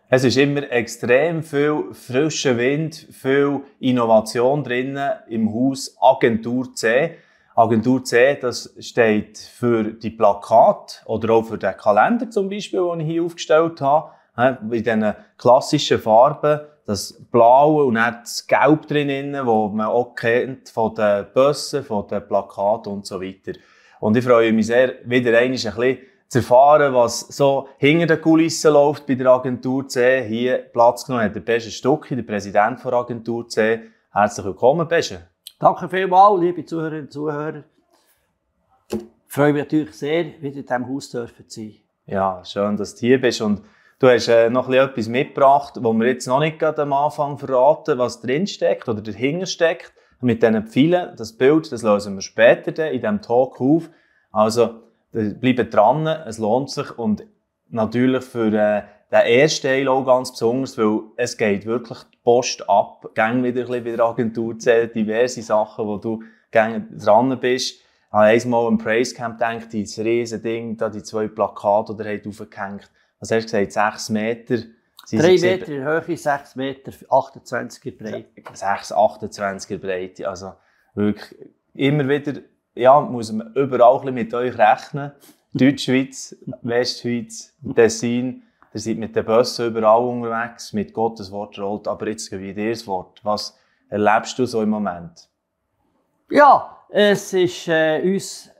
Es ist immer extrem viel frischer Wind, viel Innovation drinnen im Haus Agentur C. Agentur C, das steht für die Plakate oder auch für den Kalender zum Beispiel, den ich hier aufgestellt habe. In diesen klassischen Farben, das Blaue und dann das Gelb drinnen, das man auch kennt von den Bussen, von den Plakaten und so weiter. Und ich freue mich sehr, wieder einmal ein bisschen zu erfahren, was so hinter den Kulissen läuft bei der Agentur C. Hier Platz genommen hat der Besche Stucki, der Präsident der Agentur C. Herzlich willkommen, Besche. Danke vielmals, liebe Zuhörerinnen und Zuhörer. Ich freue mich natürlich sehr, wieder in diesem Haus zu sein. Ja, schön, dass du hier bist. Und du hast noch etwas mitgebracht, wo wir jetzt noch nicht am Anfang verraten, was drinsteckt oder dahinter steckt. Mit diesen Pfeilen, das Bild, das lösen wir später in diesem Talk auf. Also, bleibt dran, es lohnt sich. Und natürlich für den ersten Teil auch ganz besonders, weil es geht wirklich die Post ab. Gäng wieder ein bisschen bei der Agentur C, diverse Sachen, wo du dran bist. Ich habe einmal im Praisecamp gedacht, dieses riesen Ding, da die 2 Plakate, die er aufgehängt. Was hast du gesagt? 6 Meter? 3 Meter in Höhe, 6 Meter, 28er Breite. 6, 28er Breite. Also wirklich immer wieder, ja, muss man überall ein bisschen mit euch rechnen. Deutschschweiz, Westschweiz, Tessin. Ihr seid mit den Bussen überall unterwegs, mit Gottes Wort rollt. Aber jetzt gebe ich dir das Wort. Was erlebst du so im Moment? Ja, es ist uns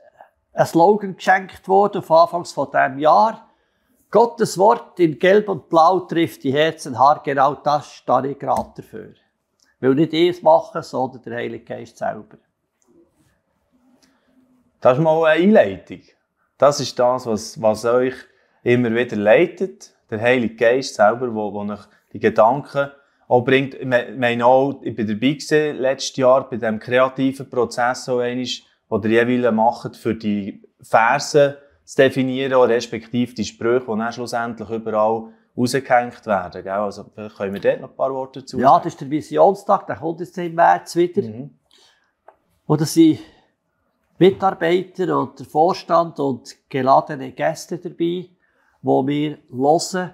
ein Slogan geschenkt worden auf Anfang von diesem Jahr. Gottes Wort in Gelb und Blau trifft die Herzen hart. Genau das stehe ich gerade dafür. Weil nicht ich es machen, sondern der Heilige Geist selber. Das ist mal eine Einleitung. Das ist das, was euch immer wieder leitet. Der Heilige Geist selber, wo euch die Gedanken auch bringt. Ich meine auch, ich war dabei gewesen, letztes Jahr bei diesem kreativen Prozess, den ihr jeweils macht, für die Verse zu definieren, respektive die Sprüche, die dann schlussendlich überall rausgehängt werden. Gell? Also, können wir dort noch ein paar Worte dazu sagen? Ja, das ist der Visionstag, der kommt jetzt im März wieder. Oder sind Mitarbeiter und der Vorstand und geladene Gäste dabei, wo wir hören,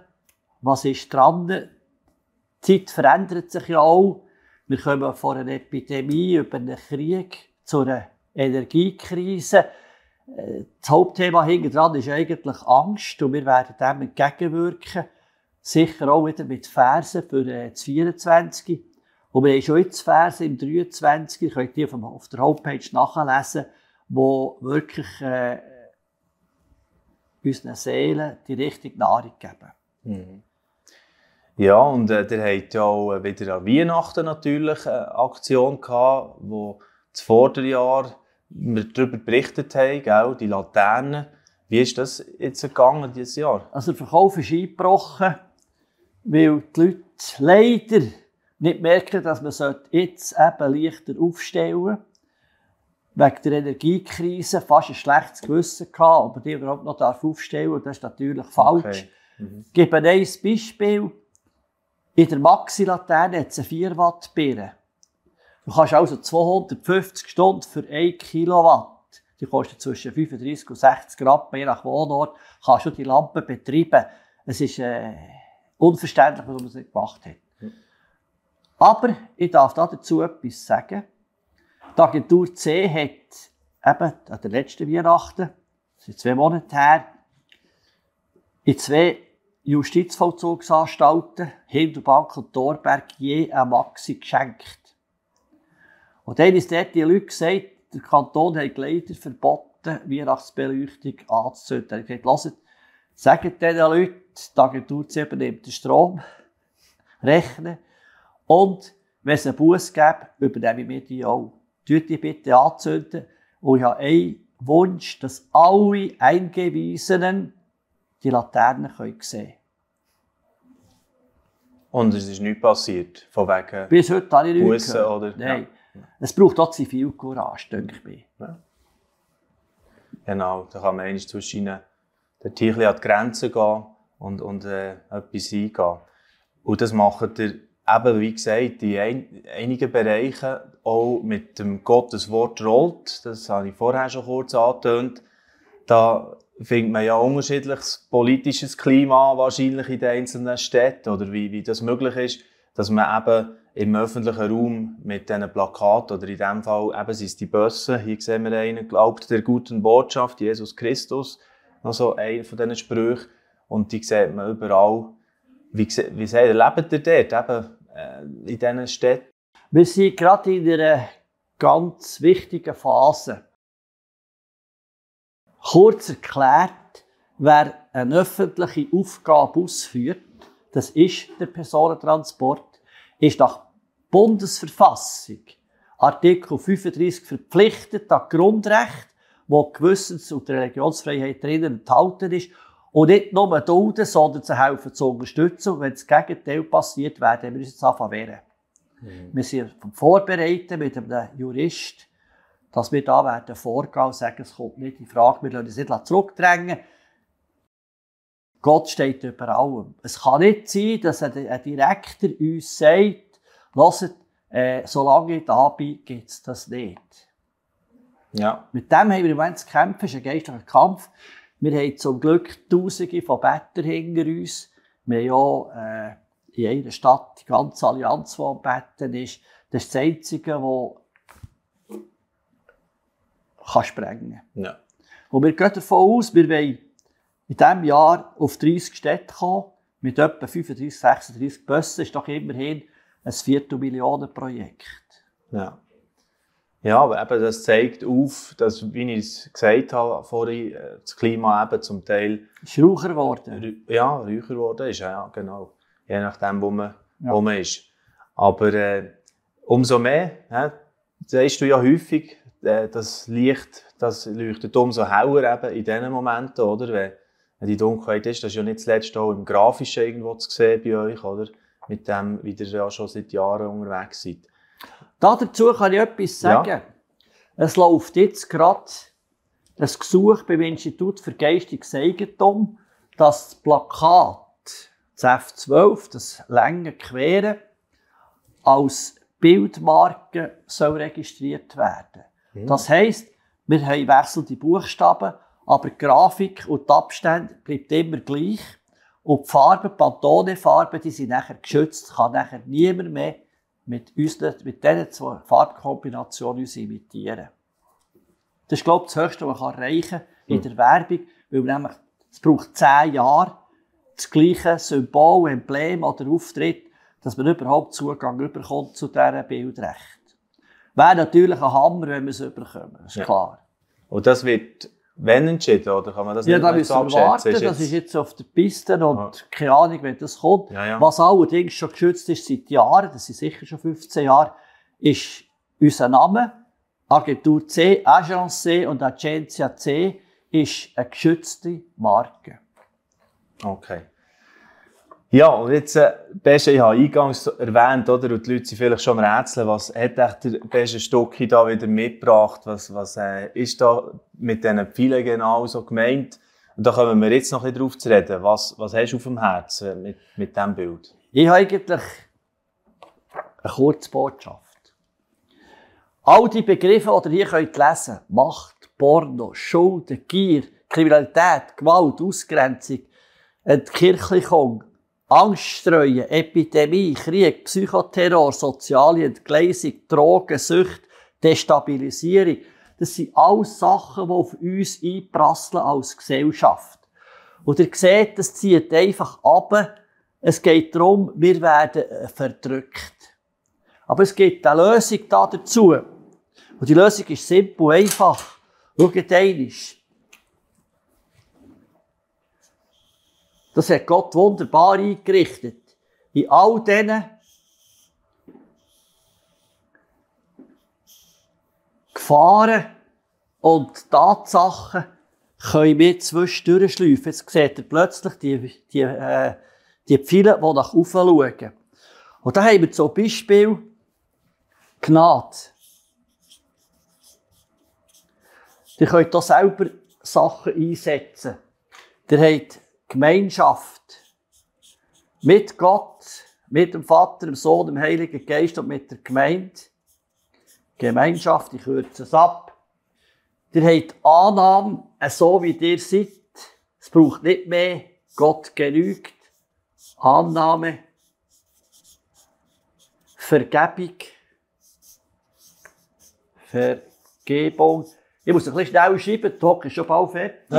was ist dran. Die Zeit verändert sich ja auch. Wir kommen von einer Epidemie über einen Krieg zu einer Energiekrise. Das Hauptthema hinten dran ist eigentlich Angst und wir werden dem entgegenwirken. Sicher auch wieder mit Versen für das 24. Und wir haben schon jetzt Verse im 23. Ihr könnt die auf der Homepage nachlesen, wo wirklich unseren Seelen die richtige Nahrung geben. Ja, und ihr habt ja auch wieder an Weihnachten natürlich eine Aktion gehabt, wo das Vorderjahr wir darüber berichtet haben, gell? Die Laternen. Wie ist das jetzt gegangen dieses Jahr? Also der Verkauf ist eingebrochen, weil die Leute leider nicht merken, dass man jetzt eben leichter aufstellen sollte. Wegen der Energiekrise fast ein schlechtes Gewissen gehabt, ob man die überhaupt noch aufstellen darf. Das ist natürlich falsch. Okay. Ich gebe ein Beispiel. In der Maxi-Laterne hat es eine 4 Watt Birne. Du kannst also 250 Stunden für 1 Kilowatt, die kostet zwischen 35 und 60 Rappen, je nach Wohnort, kannst du die Lampe betreiben. Es ist unverständlich, warum man es nicht gemacht hat. Aber ich darf dazu etwas sagen. Die Agentur C hat eben an der letzten Weihnachten, das ist 2 Monate her, in 2 Justizvollzugsanstalten, Hindelbank und Thorberg, je ein Maxi geschenkt. Und dann ist dort die Leute gesagt, der Kanton hat leider verboten, Weihnachtsbeleuchtung anzuzünden. Er hat gesagt, hört, sagt diesen Leuten, die Agentur C übernimmt den Strom, rechnen. Und wenn es einen Buss gibt, übernehmen wir die auch. Tut die bitte anzünden. Und ich habe einen Wunsch, dass alle Eingewiesenen die Laternen sehen können. Und es ist nichts passiert, von wegen bis heute habe ich nichts Bussen oder? Nein. Ja. Es braucht auch Zivilcourage, denke ich mir. Ja. Genau, da kann man einmal zwischen den Tierchen an die Grenzen gehen und etwas eingehen. Und das macht ihr eben, wie gesagt, in einigen Bereichen auch mit dem Gotteswort rollt. Das habe ich vorher schon kurz angetönt. Da findet man ja unterschiedliches politisches Klima wahrscheinlich in den einzelnen Städten, oder wie das möglich ist, dass man eben im öffentlichen Raum mit diesen Plakaten, oder in diesem Fall eben sind es die Busse, hier sehen wir einen, glaubt der guten Botschaft, Jesus Christus, noch so einer von diesen Sprüchen, und die sieht man überall. Wie erlebt ihr dort, eben, in diesen Städten? Wir sind gerade in einer ganz wichtigen Phase. Kurz erklärt, wer eine öffentliche Aufgabe ausführt, das ist der Personentransport, ist nach Bundesverfassung Artikel 35 verpflichtet an Grundrechte, wo Gewissens- und Religionsfreiheit drinnen enthalten ist, und nicht nur dulden, sondern zu helfen zu unterstützen. Und wenn das Gegenteil passiert, werden wir uns jetzt anfangen wehren. Wir sind vorbereitet mit einem Jurist, dass wir da werden vorgehen und sagen, es kommt nicht in Frage, wir lassen uns nicht zurückdrängen. Gott steht über allem. Es kann nicht sein, dass ein Direktor uns sagt, hört, solange ich da bin, gibt es das nicht. Ja. Mit dem haben wir im Moment zu kämpfen, es ist ein geistlicher Kampf. Wir haben zum Glück Tausende von Bettern hinter uns. Wir haben ja in einer Stadt die ganze Allianz, die am Betten ist. Das ist das Einzige, das sprengen kann. Ja. Und wir gehen davon aus, wir wollen in diesem Jahr auf 30 Städte kommen, mit etwa 35, 36 Bussen. Das ist doch immerhin ein Viertelmillionenprojekt. Ja. Ja, aber eben das zeigt auf, dass, wie ich es gesagt habe vorhin, das Klima eben zum Teil ist raucher geworden. Ja, raucher geworden ist, ja, genau. Je nachdem, wo man ist. Aber umso mehr, sagst du ja häufig, das Licht, das leuchtet umso heller eben in diesen Momenten, oder? Wenn die Dunkelheit ist, das ist ja nicht zuletzt auch im Grafischen irgendwo zu sehen bei euch, oder? Mit dem, wie ihr ja schon seit Jahren unterwegs seid. Dazu kann ich etwas sagen. Ja. Es läuft jetzt gerade ein Gesuch beim Institut für geistiges Eigentum, dass das Plakat, das F12, das lange Quere, als Bildmarke soll registriert werden. Mhm. Das heisst, wir haben wechselnde Buchstaben, aber die Grafik und die Abstände bleiben immer gleich. Und die Farben, die Pantone-Farben, die sind nachher geschützt, kann nachher niemand mehr mit diesen zwei Farbkombinationen uns imitieren. Das ist, glaube ich, das Höchste, was man erreichen kann in der Werbung, weil nämlich, es braucht 10 Jahre, das gleiche Symbol, Emblem oder Auftritt, dass man überhaupt Zugang bekommt zu diesem Bildrecht. Wäre natürlich ein Hammer, wenn wir es bekommen, das ist klar. Und das wird wenn entschieden, oder kann man das nicht abschätzen? Ja, da müssen wir warten, das ist jetzt auf der Piste und keine Ahnung, wenn das kommt. Ja. Was allerdings schon geschützt ist seit Jahren, das sind sicher schon 15 Jahre, ist unser Name. Agentur C, Agence C und Agencia C ist eine geschützte Marke. Okay. Ja, und jetzt, Besche, ich habe eingangs erwähnt, oder? Und die Leute sind vielleicht schon am Rätseln, was hat echt der Besche Stucki da wieder mitgebracht? Was ist da mit diesen Pfeilen genau so gemeint? Und da kommen wir jetzt noch ein bisschen drauf zu reden. Was hast du auf dem Herzen mit diesem Bild? Ich habe eigentlich eine kurze Botschaft. All die Begriffe, die ihr hier lesen könnt, Macht, Porno, Schulden, Gier, Kriminalität, Gewalt, Ausgrenzung, Entkirchlichung, Angststreuen, Epidemie, Krieg, Psychoterror, soziale Entgleisung, Drogen, Sucht, Destabilisierung. Das sind alles Sachen, die auf uns einprasseln als Gesellschaft. Und ihr seht, das zieht einfach ab. Es geht darum, wir werden verdrückt. Aber es gibt eine Lösung dazu. Und die Lösung ist simpel, einfach. Schaut einmal. Das hat Gott wunderbar eingerichtet. In all diesen Gefahren und Tatsachen können wir zwischendurch schleifen. Jetzt seht ihr plötzlich die Pfeile, die nach oben schauen. Und da haben wir zum Beispiel Gnade. Ihr könnt hier selber Sachen einsetzen. Ihr habt Gemeinschaft mit Gott, mit dem Vater, dem Sohn, dem Heiligen Geist und mit der Gemeinde. Gemeinschaft, ich kürze es ab. Ihr habt Annahme, so wie ihr seid, Es braucht nicht mehr. Gott genügt. Annahme. Vergebung. Vergebung. Ich muss ein bisschen schnell schreiben, der Talk ist schon bald fertig.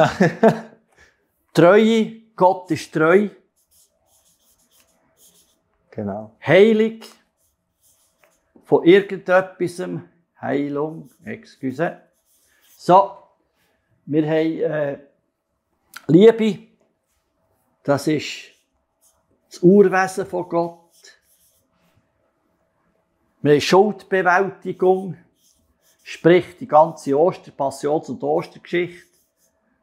Treue. Gott ist treu. Genau. Heilig. Von irgendetwas. Heilung. Excuse. So. Wir haben Liebe. Das ist das Urwesen von Gott. Wir haben Schuldbewältigung. Sprich die ganze Passions- und Ostergeschichte.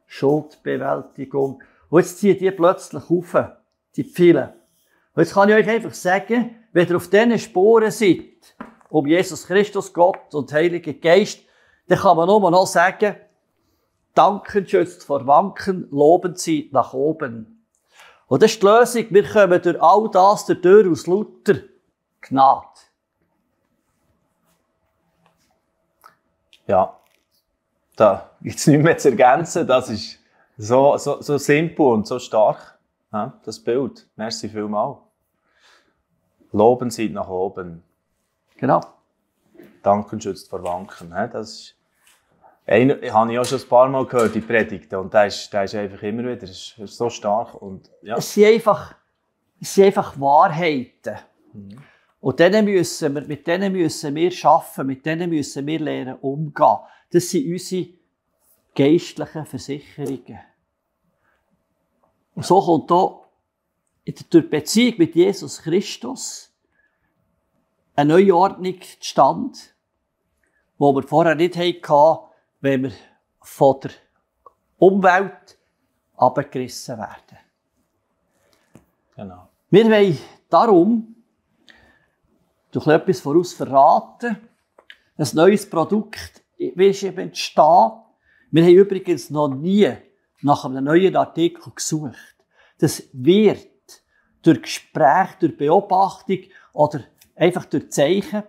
Schuldbewältigung. Und jetzt ziehen die plötzlich auf, die Pfeile. Und jetzt kann ich euch einfach sagen, wenn ihr auf diesen Spuren seid, um Jesus Christus, Gott und Heiligen Geist, dann kann man nur noch sagen, Danken schützt vor Wanken, loben Sie nach oben. Und das ist die Lösung. Wir kommen durch all das durch aus lauter Gnade. Ja, da gibt es nichts mehr zu ergänzen. Das ist so simpel und so stark, ja, das Bild. Merci vielmals. Loben Sie nach oben. Genau. Danken schützt vor Wanken. Das ist habe ich auch schon ein paar Mal gehört, die Predigten. Und der ist einfach immer wieder ist so stark. Und, ja. Es sind einfach Wahrheiten. Mhm. Und mit denen müssen wir arbeiten, mit denen müssen wir lernen umgehen. Das sind unsere geistlichen Versicherungen. Und so kommt hier durch die Beziehung mit Jesus Christus eine neue Ordnung zustande, die wir vorher nicht hatten, wenn wir von der Umwelt abgerissen werden. Genau. Wir wollen darum durch etwas voraus verraten, ein neues Produkt wird eben entstehen. Wir haben übrigens noch nie nach einem neuen Artikel gesucht. Das wird durch Gespräch, durch Beobachtung oder einfach durch Zeichen.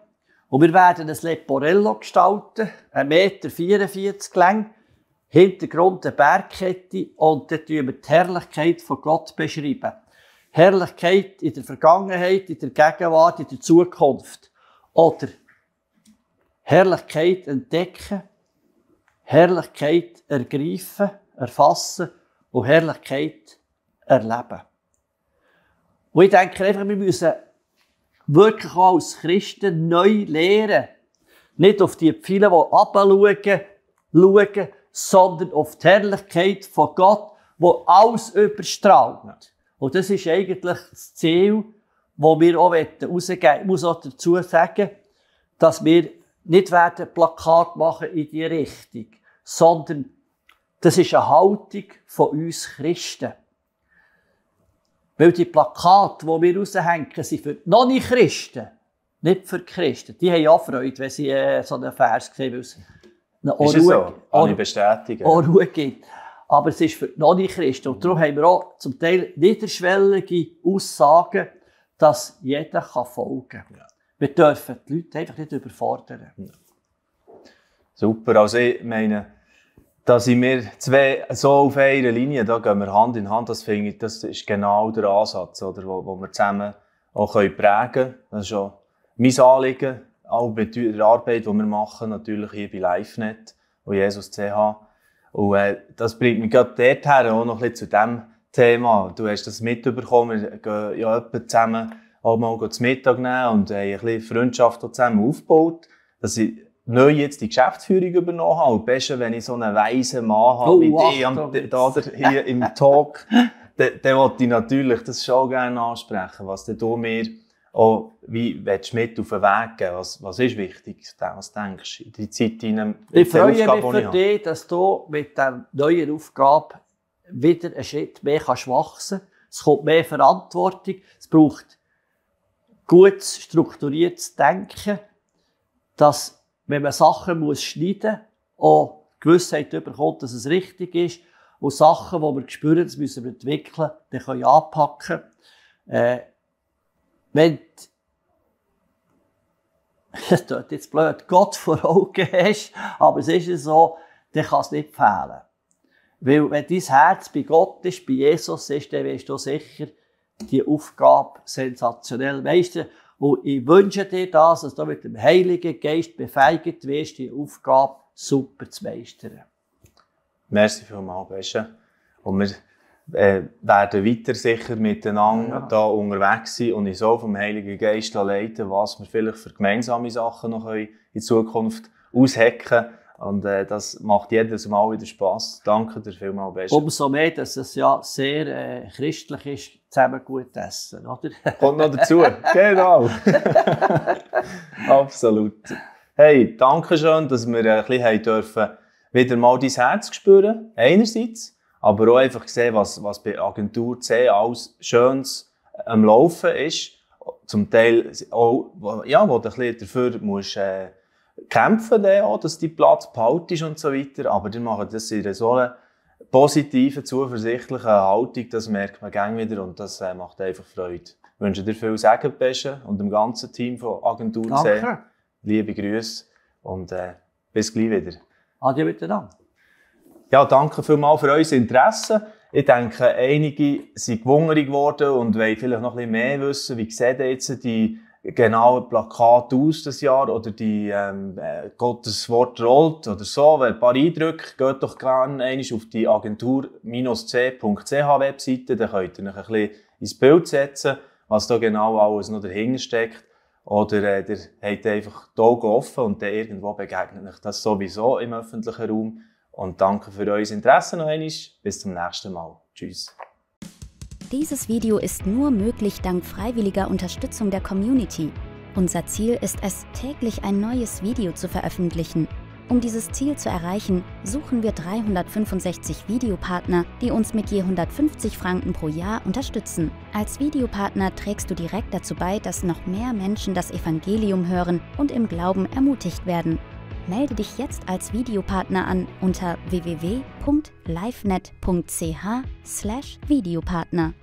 Und wir werden ein Leporello gestalten, 1,44 Meter lang, Hintergrund eine Bergkette und dann beschreiben wir die Herrlichkeit von Gott beschreiben. Herrlichkeit in der Vergangenheit, in der Gegenwart, in der Zukunft. Oder Herrlichkeit entdecken, Herrlichkeit ergreifen, erfassen und Herrlichkeit erleben. Und ich denke einfach, wir müssen wirklich auch als Christen neu lernen. Nicht auf die Pfeile, die herabschauen, sondern auf die Herrlichkeit von Gott, die alles überstrahlt. Ja. Und das ist eigentlich das Ziel, das wir auch rausgeben wollen. Ich muss auch dazu sagen, dass wir nicht Plakat machen in diese Richtung, sondern das ist eine Haltung von uns Christen. Weil die Plakate, die wir raushängen, sind für die Non-Christen, nicht für die Christen. Die haben auch Freude, wenn sie so einen Vers sehen, weil es eine Ruhe bestätigen. Ruhe gibt. Aber es ist für die Non-Christen. Und darum haben wir auch zum Teil niederschwellige Aussagen, dass jeder folgen kann. Ja. Wir dürfen die Leute einfach nicht überfordern. Ja. Super. Also ich meine, da sind wir zwei so auf einer Linie, da gehen wir Hand in Hand. Das finde ich, das ist genau der Ansatz, oder, wo wir zusammen auch prägen können. Das ist auch mein Anliegen, auch mit der Arbeit, die wir machen, natürlich hier bei LiveNet und Jesus CH. Und das bringt mich gerade dorthin, auch noch ein bisschen zu diesem Thema. Du hast das mitbekommen, wir gehen ja etwa zusammen auch mal zu Mittag nehmen und haben ein bisschen Freundschaft zusammen aufgebaut, dass ich neu jetzt die Geschäftsführung übernommen habe. Und besser, wenn ich so einen weisen Mann habe, wie dich hier im Talk, dann wollte ich natürlich das schon gerne ansprechen, was du mir auch wie mit auf den Weg geben. Was ist wichtig? Was denkst du in die Zeit hinein? Ich freue mich für dich, dass du mit dieser neuen Aufgabe wieder einen Schritt mehr wachsen kannst. Es kommt mehr Verantwortung. Es braucht gutes, strukturiertes Denken, dass, wenn man Sachen schneiden muss, auch die Gewissheit bekommt, dass es richtig ist. Und Sachen, die wir spüren, das müssen wir entwickeln, dann können wir anpacken. Wenn das klingt jetzt blöd, Gott vor Augen hast, aber es ist so, dann kann es nicht fehlen. Weil wenn dein Herz bei Gott ist, bei Jesus ist, dann wirst du sicher die Aufgabe sensationell meistern. Und ich wünsche dir das, dass du mit dem Heiligen Geist befähigt wirst, die Aufgabe super zu meistern. Merci vielmals, Besche. Und wir werden weiter sicher miteinander da unterwegs sein und uns so vom Heiligen Geist leiten, was wir vielleicht für gemeinsame Sachen noch in Zukunft aushacken können. Und das macht jedes Mal wieder Spass. Danke dir vielmals, Besche. Umso mehr, dass es ja sehr christlich ist, zusammen gut essen, oder? Kommt noch dazu. Genau. Absolut. Hey, danke schön, dass wir ein bisschen dürfen wieder mal dein Herz spüren, einerseits, aber auch einfach sehen, was bei Agentur C alles Schönes am Laufen ist. Zum Teil auch, ja, wo du ein bisschen dafür musst, kämpfen, auch, dass die Platz behalten und so weiter. Aber die machen das in so einer positiven, zuversichtlichen Haltung, das merkt man gerne wieder und das macht einfach Freude. Ich wünsche dir viel Segen, Besche, und dem ganzen Team von Agentur C. Danke. Liebe Grüße und bis gleich wieder. Adieu miteinander. Ja, danke vielmals für euer Interesse. Ich denke, einige sind gewungen geworden und wollen vielleicht noch ein bisschen mehr wissen. Wie sehen jetzt die genauen Plakate aus das Jahr oder die Gottes Wort rollt oder so? Ein paar Eindrücke, geht doch gerne einmal auf die agentur-c.ch Webseite. Da könnt ihr euch ein bisschen ins Bild setzen, was da genau alles noch dahinter steckt. Oder ihr habt einfach die Augen offen und dann irgendwo begegnet euch das sowieso im öffentlichen Raum. Und danke für euer Interesse noch einmal. Bis zum nächsten Mal. Tschüss. Dieses Video ist nur möglich dank freiwilliger Unterstützung der Community. Unser Ziel ist es, täglich ein neues Video zu veröffentlichen. Um dieses Ziel zu erreichen, suchen wir 365 Videopartner, die uns mit je 150 Franken pro Jahr unterstützen. Als Videopartner trägst du direkt dazu bei, dass noch mehr Menschen das Evangelium hören und im Glauben ermutigt werden. Melde dich jetzt als Videopartner an unter www.livenet.ch/Videopartner.